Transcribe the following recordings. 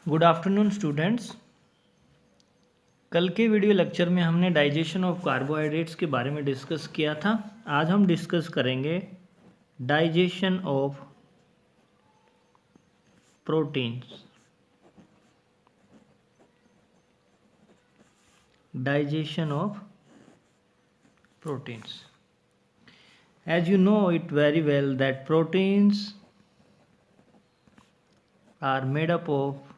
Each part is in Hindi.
Good afternoon students. कल के वीडियो लेक्चर में हमने डाइजेशन ऑफ कार्बोहाइड्रेट्स के बारे में डिस्कस किया था। आज हम डिस्कस करेंगे digestion of proteins. Digestion of proteins. As you know it very well that proteins are made up of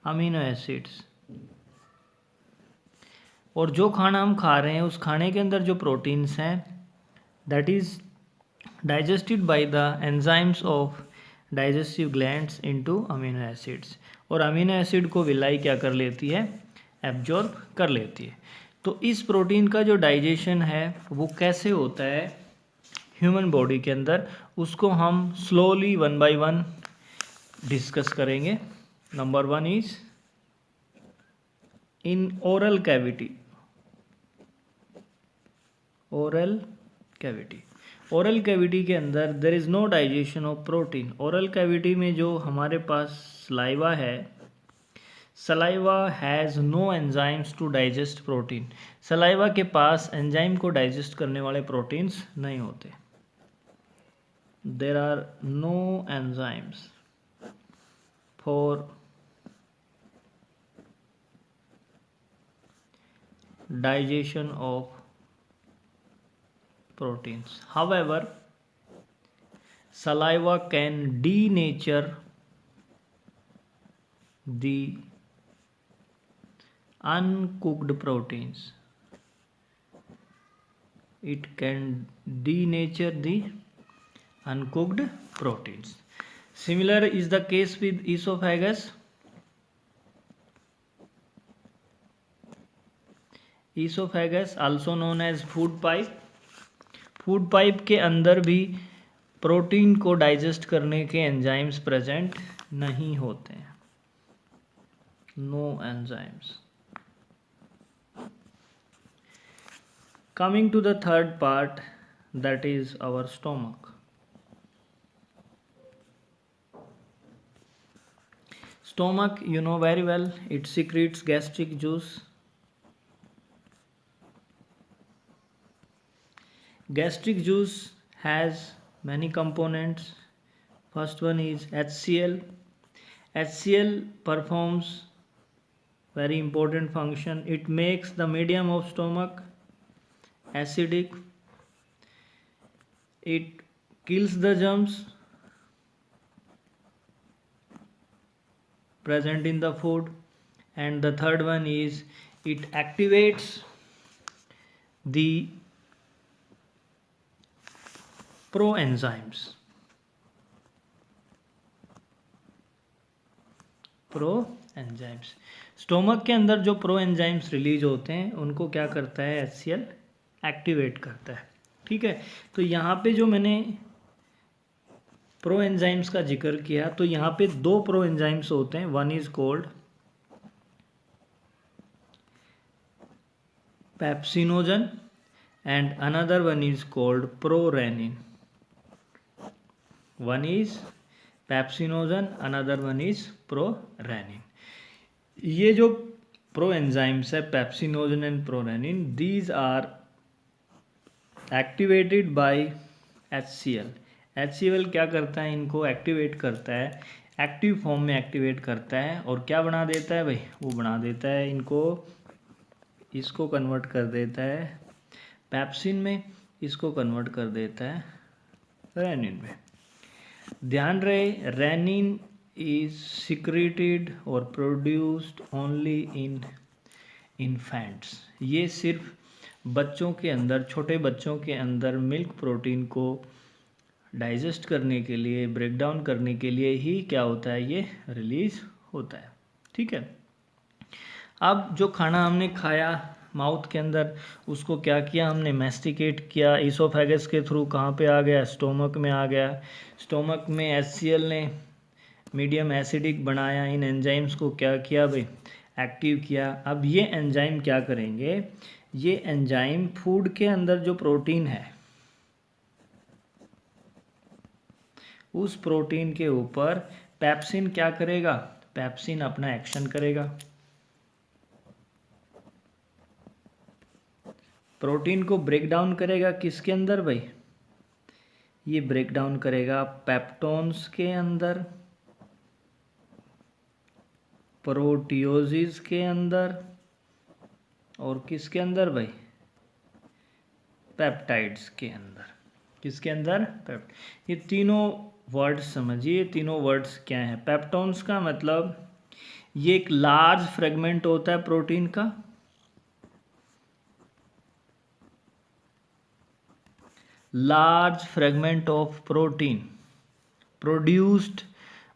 amino acids। और जो खाना हम खा रहे हैं उस खाने के अंदर जो प्रोटीन्स हैं that is digested by the enzymes of digestive glands into amino acids. और अमीनो एसिड को विलाई क्या कर लेती है, एब्जॉर्ब कर लेती है। तो इस प्रोटीन का जो डाइजेशन है वो कैसे होता है ह्यूमन बॉडी के अंदर, उसको हम slowly one by one discuss करेंगे। Number one is in oral cavity. Oral cavity. Oral cavity के अंदर there is no digestion of protein. Oral cavity में जो हमारे पास सलाइवा है, saliva has no enzymes to digest protein. Saliva के पास एंजाइम को डाइजेस्ट करने वाले प्रोटीन्स नहीं होते। There are no enzymes for digestion of proteins. However, saliva can denature the uncooked proteins. It can denature the uncooked proteins. Similar is the case with esophagus. Oesophagus also known as food pipe. Food pipe के अंदर भी प्रोटीन को डाइजेस्ट करने के एंजाइम्स प्रेजेंट नहीं होते हैं। No enzymes. Coming to the third part that is our stomach. Stomach you know very well, it secretes gastric juice. Gastric juice has many components. First one is HCl. HCl performs very important function. It makes the medium of stomach acidic. It kills the germs present in the food. And the third one is it activates the proenzymes. Proenzymes stomach के अंदर जो प्रोएंजाइम्स रिलीज होते हैं उनको क्या करता है, HCl एक्टिवेट करता है। ठीक है, तो यहाँ पे जो मैंने प्रोएंजाइम्स का जिक्र किया तो यहाँ पे दो प्रोएंजाइम्स होते हैं। One is called pepsinogen and another one is called prorennin. One is pepsinogen, another one is prorennin. ये जो प्रोएंजाइम्स है pepsinogen and prorennin, these are activated by HCl। HCl क्या करता है, इनको एक्टिवेट करता है, एक्टिव फॉर्म में एक्टिवेट करता है। और क्या बना देता है भाई, वो बना देता है इनको, इसको कन्वर्ट कर देता है पेप्सिन में, इसको कन्वर्ट कर देता है रेनिन में। ध्यान रहे, रेनिन इज सिक्रेटेड और प्रोड्यूस्ड ओनली इन इन्फेंट्स। ये सिर्फ बच्चों के अंदर, छोटे बच्चों के अंदर मिल्क प्रोटीन को डाइजेस्ट करने के लिए, ब्रेक डाउन करने के लिए ही क्या होता है, ये रिलीज होता है। ठीक है, अब जो खाना हमने खाया माउथ के अंदर, उसको क्या किया हमने, मैस्टिकेट किया। ईसोफेगस के थ्रू कहाँ पे आ गया, स्टोमक में आ गया। स्टोमक में HCl ने मीडियम एसिडिक बनाया, इन एंजाइम्स को क्या किया भाई, एक्टिव किया। अब ये एंजाइम क्या करेंगे, ये एंजाइम फूड के अंदर जो प्रोटीन है उस प्रोटीन के ऊपर पेप्सिन क्या करेगा, पेप्सिन अपना एक्शन करेगा, प्रोटीन को ब्रेक डाउन करेगा किसके अंदर भाई, ये ब्रेक डाउन करेगा पेप्टोन्स के अंदर, प्रोटियोजिस के अंदर, और किसके अंदर भाई, पेप्टाइड्स के अंदर। किसके अंदर, ये तीनों वर्ड्स समझिए, तीनों वर्ड्स क्या हैं। पेप्टोन्स का मतलब ये एक लार्ज फ्रेगमेंट होता है प्रोटीन का, large fragment of protein produced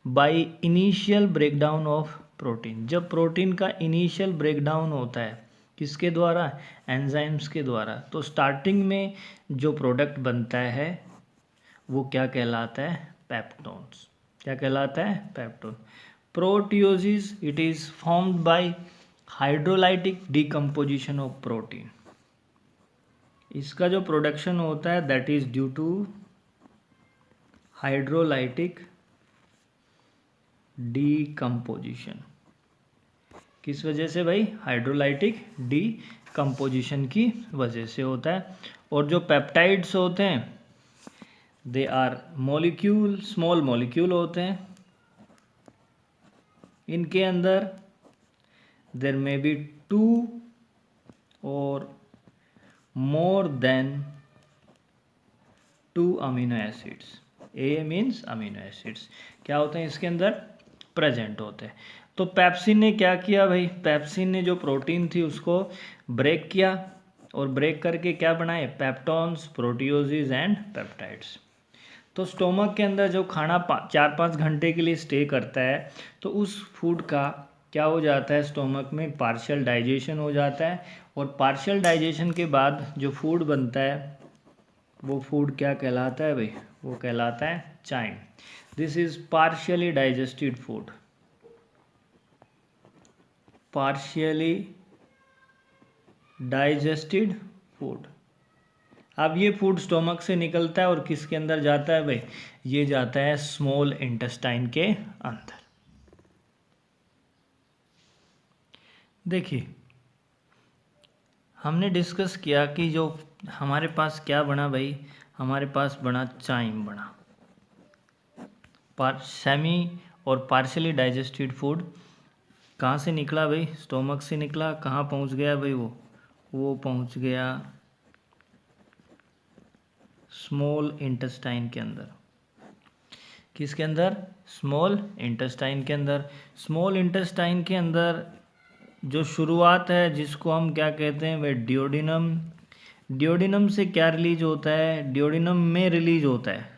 by initial breakdown of protein. जब प्रोटीन का इनिशियल ब्रेकडाउन होता है किसके द्वारा, एंजाइम्स के द्वारा, तो स्टार्टिंग में जो प्रोडक्ट बनता है वो क्या कहलाता है, पेप्टोन्स। क्या कहलाता है, peptone. Proteoses, it is formed by hydrolytic decomposition of protein. इसका जो प्रोडक्शन होता है that is due to hydrolytic decomposition. किस वजह से भाई, हाइड्रोलाइटिक डिकम्पोजिशन की वजह से होता है। और जो पेप्टाइड्स होते हैं they are molecule, small molecule होते हैं। इनके अंदर देयर मे बी 2 और more than 2 amino acids. A means amino acids क्या होते हैं इसके अंदर, प्रेजेंट होते हैं। तो पेप्सिन ने क्या किया भाई, पेप्सिन ने जो प्रोटीन थी उसको ब्रेक किया, और ब्रेक करके क्या बनाए, पेप्टोन्स, प्रोटियोजिस एंड पेप्टाइड्स। तो स्टोमक के अंदर जो खाना 4-5 घंटे के लिए स्टे करता है, तो उस फूड का क्या हो जाता है, स्टोमक में पार्शियल डाइजेशन हो जाता है, और पार्शियल डाइजेशन के बाद जो फूड बनता है वो फूड क्या कहलाता है भाई, वो कहलाता है chyme. This is partially digested food, partially digested food. अब ये फूड स्टोमक से निकलता है और किसके अंदर जाता है भाई, ये जाता है स्मॉल इंटेस्टाइन के अंदर। देखिए हमने डिस्कस किया कि जो हमारे पास क्या बना भाई, हमारे पास बना चाइम बना। सेमी और पार्शियली डाइजेस्टेड फूड कहाँ से निकला भाई, स्टोमक से निकला। कहाँ पहुँच गया भाई, वो पहुँच गया स्मॉल इंटेस्टाइन के अंदर। किसके अंदर, स्मॉल इंटेस्टाइन के अंदर। स्मॉल इंटेस्टाइन के अंदर जो शुरुआत है जिसको हम क्या कहते हैं वह डियोडिनम। डियोडिनम से क्या रिलीज होता है, डियोडिनम में रिलीज होता है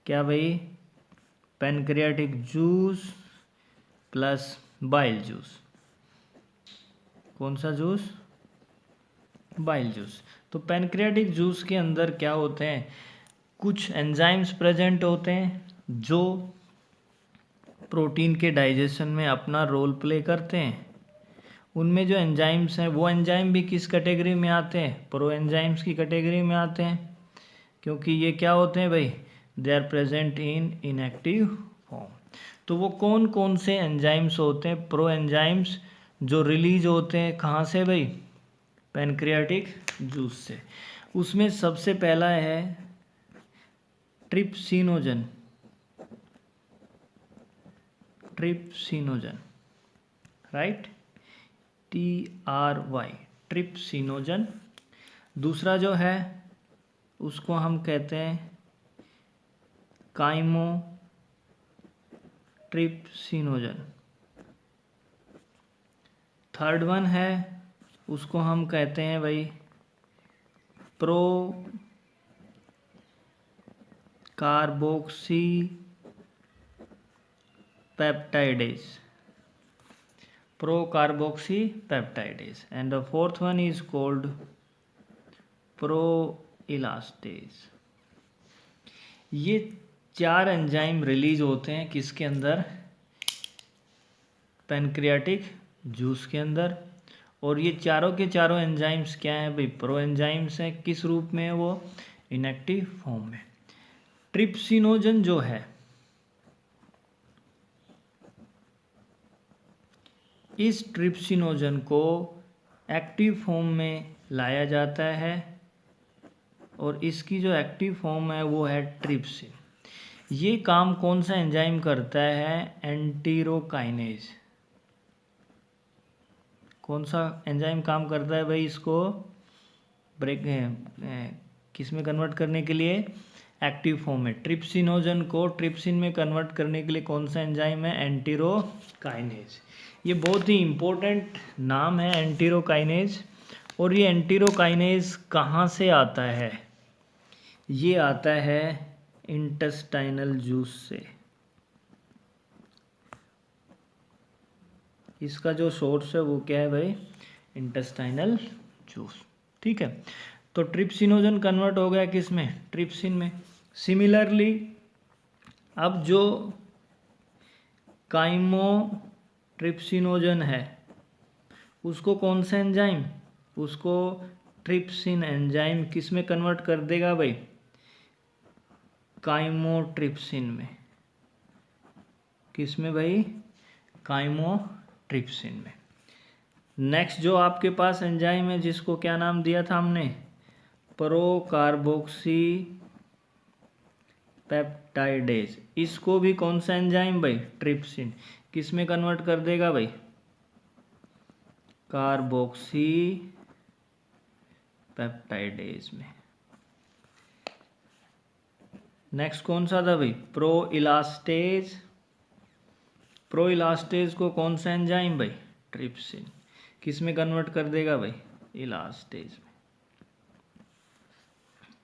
क्या भाई, pancreatic juice plus bile juice. कौन सा जूस, बाइल जूस। तो पैनक्रियाटिक जूस के अंदर क्या होते हैं, कुछ एंजाइम्स प्रेजेंट होते हैं जो प्रोटीन के डाइजेशन में अपना रोल प्ले करते हैं। उनमें जो एंजाइम्स हैं वो एंजाइम भी किस कैटेगरी में आते हैं, प्रो एंजाइम्स की कैटेगरी में आते हैं, क्योंकि ये क्या होते हैं भाई, they are present in inactive form. तो वो कौन कौन से एंजाइम्स होते हैं, प्रो एंजाइम्स, जो रिलीज होते हैं कहाँ से भाई, पैनक्रियाटिक जूस से। उसमें सबसे पहला है trypsinogen, trypsinogen, right, TRY, trypsinogen. दूसरा जो है उसको हम कहते हैं काइमो ट्रिप्सिनोजन। थर्ड वन है उसको हम कहते हैं भाई pro carboxy peptidase, pro-carboxy peptidase, and the fourth one is called pro-elastase। ये 4 एंजाइम रिलीज होते हैं किसके अंदर, पैनक्रियाटिक जूस के अंदर। और ये चारों के चारों एंजाइम्स क्या हैं भाई, प्रो एंजाइम्स हैं। किस रूप में है वो, इनएक्टिव फॉर्म में। ट्रिप्सिनोजन जो है इस ट्रिप्सिनोजन को एक्टिव फॉर्म में लाया जाता है और इसकी जो एक्टिव फॉर्म है वो है ट्रिप्सिन। ये काम कौन सा एंजाइम करता है? एंटीरोकाइनेज। कौन सा एंजाइम काम करता है भाई इसको ब्रेक किस में कन्वर्ट करने के लिए? एक्टिव फॉर्म में। ट्रिप्सिनोजन को ट्रिप्सिन में कन्वर्ट करने के लिए कौन सा एंजाइम है? एंटीरोकाइनेज। ये बहुत ही इम्पोर्टेंट नाम है एंटीरोकाइनेज। और ये एंटीरोकाइनेज कहाँ से आता है? ये आता है इंटेस्टाइनल जूस से। इसका जो सोर्स है वो क्या है भाई? Intestinal juice. ठीक है, तो ट्रिप्सिनोजन कन्वर्ट हो गया किस में? ट्रिप्सिन में। सिमिलरली अब जो काइमोट्रिप्सिनोजन है उसको कौन सा एंजाइम? उसको ट्रिप्सिन एंजाइम किस में कन्वर्ट कर देगा भाई? काइमोट्रिप्सिन में। किस में भाई? काइमोट्रिप्सिन में। नेक्स्ट जो आपके पास एंजाइम है जिसको क्या नाम दिया था हमने? Procarboxy peptidase. इसको भी कौन सा एंजाइम भाई? ट्रिप्सिन। किस में कन्वर्ट कर देगा भाई? कार्बोक्सी पेप्टाइडेज में। नेक्स्ट कौन सा था भाई? Pro elastase. प्रो इलास्टेज को कौन सा एंजाइम भाई? ट्रिप्सिन। किस में कन्वर्ट कर देगा भाई? इलास्टेज में।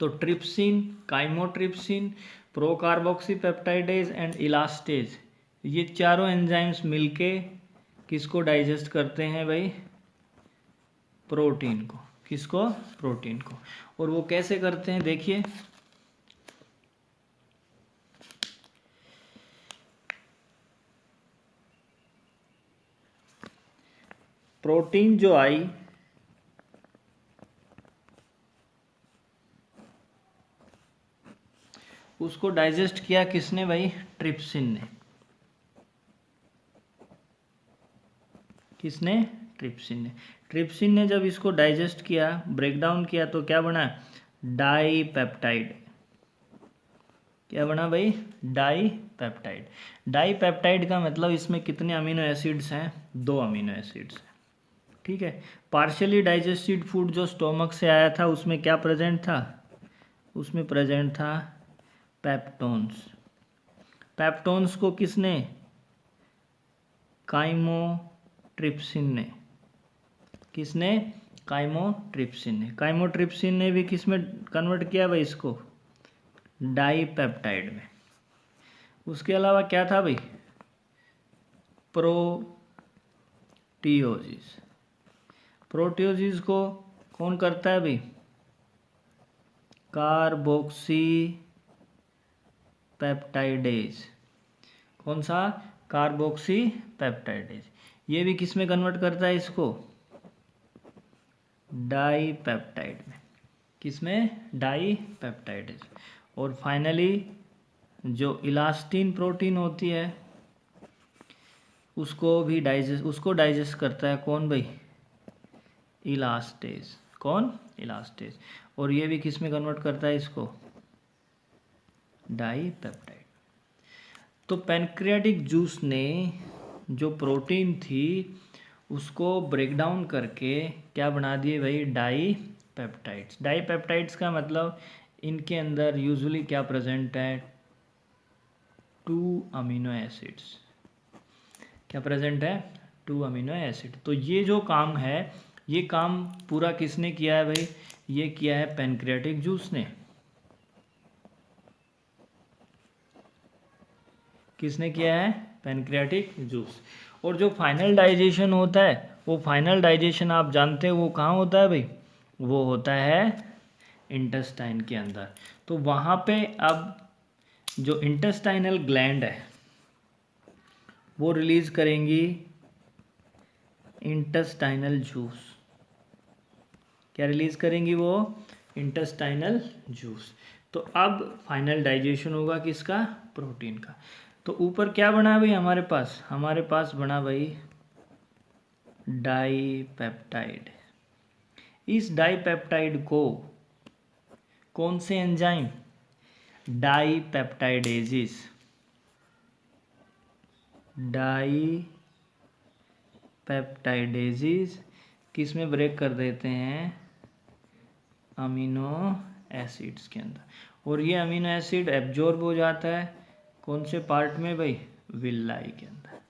तो trypsin, chymotrypsin, procarboxypeptidase and elastase, ये चारों एंजाइम्स मिलके किसको डाइजेस्ट करते हैं भाई? प्रोटीन को। किसको? प्रोटीन को। और वो कैसे करते हैं देखिए। प्रोटीन जो आई उसको डाइजेस्ट किया किसने भाई? ट्रिप्सिन ने। किसने? ट्रिप्सिन ने। ट्रिप्सिन ने जब इसको डाइजेस्ट किया, ब्रेक डाउन किया, तो क्या बना? डाईपेप्टाइड। क्या बना भाई? डाईपेप्टाइड। डाईपेप्टाइड का मतलब इसमें कितने अमीनो एसिड्स हैं? 2 अमीनो एसिड्स हैं। ठीक है। पार्शियली डाइजेस्टेड फूड जो स्टोमक से आया था उसमें क्या प्रेजेंट था? उसमें प्रेजेंट था पेप्टोन्स। पेप्टोन्स को किसने? काइमोट्रिप्सिन ने। किसने? काइमोट्रिप्सिन ने। काइमोट्रिप्सिन ने भी किस में कन्वर्ट किया भाई इसको? डाईपेप्टाइड में। उसके अलावा क्या था भाई? प्रोटियोजिस। प्रोटियोजिस को कौन करता है भाई? Carboxy peptidase. कौन सा? Carboxy peptidase. ये भी किस में कन्वर्ट करता है इसको? डाईपेप्टाइड में। किस में? डाईपेप्टाइडेज। और फाइनली जो इलास्टिन प्रोटीन होती है उसको डाइजेस्ट करता है कौन भाई? इलास्टेज। कौन? इलास्टेज। और ये भी किस में कन्वर्ट करता है इसको? डाईपेप्टाइड। तो पैनक्रियाटिक जूस ने जो प्रोटीन थी उसको ब्रेक डाउन करके क्या बना दिए भाई? डाईपेप्टाइड्स। डाईपेप्टाइड्स का मतलब इनके अंदर यूजुअली क्या प्रेजेंट है? 2 अमीनो एसिड्स। क्या प्रेजेंट है? 2 अमीनो एसिड। तो ये जो काम है, ये काम पूरा किसने किया है भाई? ये किया है पैनक्रियाटिक जूस ने। किसने किया है? Pancreatic juice. और जो फाइनल डाइजेशन होता है वो फाइनल डाइजेशन आप जानते हैं वो कहाँ होता है भाई? वो होता है इंटेस्टाइन के अंदर। तो वहाँ पे अब जो इंटेस्टाइनल ग्लैंड है वो रिलीज करेंगी इंटेस्टाइनल जूस। क्या रिलीज करेंगी वो? Intestinal juice. तो अब फाइनल डाइजेशन होगा किसका? प्रोटीन का। तो ऊपर क्या बना भाई हमारे पास? हमारे पास बना भाई डाईपेप्टाइड। इस डाईपेप्टाइड को कौन से एंजाइम, डाईपेप्टाइडेजिस, डाईपेप्टाइडेजिस किस में ब्रेक कर देते हैं, अमीनो एसिड्स के अंदर। और ये अमीनो एसिड एब्जॉर्ब हो जाता है कौन से पार्ट में भाई, विलाई के अंदर।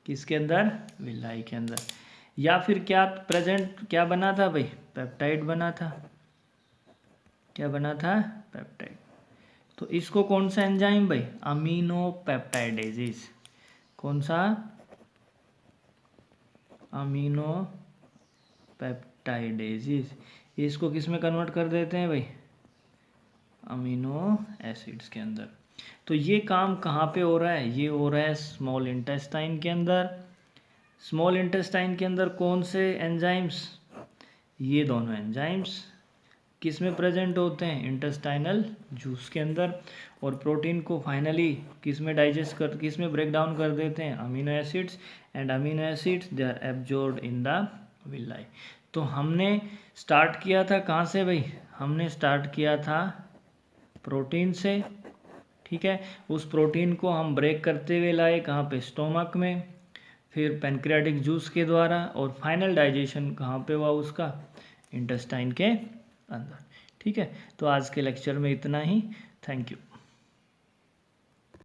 किसके अंदर, विलाई के अंदर। या फिर क्या प्रेजेंट, क्या बना था भाई, पेप्टाइड बना था। क्या बना था, पेप्टाइड। तो इसको कौन सा एंजाइम भाई, अमीनो पेप्टाइडेजिस। कौन सा, अमीनो पेप्टाइडेजिस। इसको किस में कन्वर्ट कर देते हैं भाई, अमीनो एसिड्स के अंदर। तो ये काम कहाँ पे हो रहा है, ये हो रहा है स्मॉल इंटेस्टाइन के अंदर। स्मॉल इंटेस्टाइन के अंदर कौन से एंजाइम्स, ये दोनों एंजाइम्स किस में प्रेजेंट होते हैं, इंटेस्टाइनल जूस के अंदर। और प्रोटीन को फाइनली किस में डाइजेस्ट कर, किस में ब्रेक डाउन कर देते हैं, amino acids. And amino acids they are absorbed in the villi. तो हमने स्टार्ट किया था कहाँ से भाई, हमने स्टार्ट किया था प्रोटीन से, ठीक है। उस प्रोटीन को हम ब्रेक करते हुए लाए कहाँ पे, स्टोमक में, फिर पैनक्रियाटिक जूस के द्वारा, और फाइनल डाइजेशन कहाँ पे हुआ उसका, इंटेस्टाइन के अंदर, ठीक है। तो आज के लेक्चर में इतना ही, थैंक यू।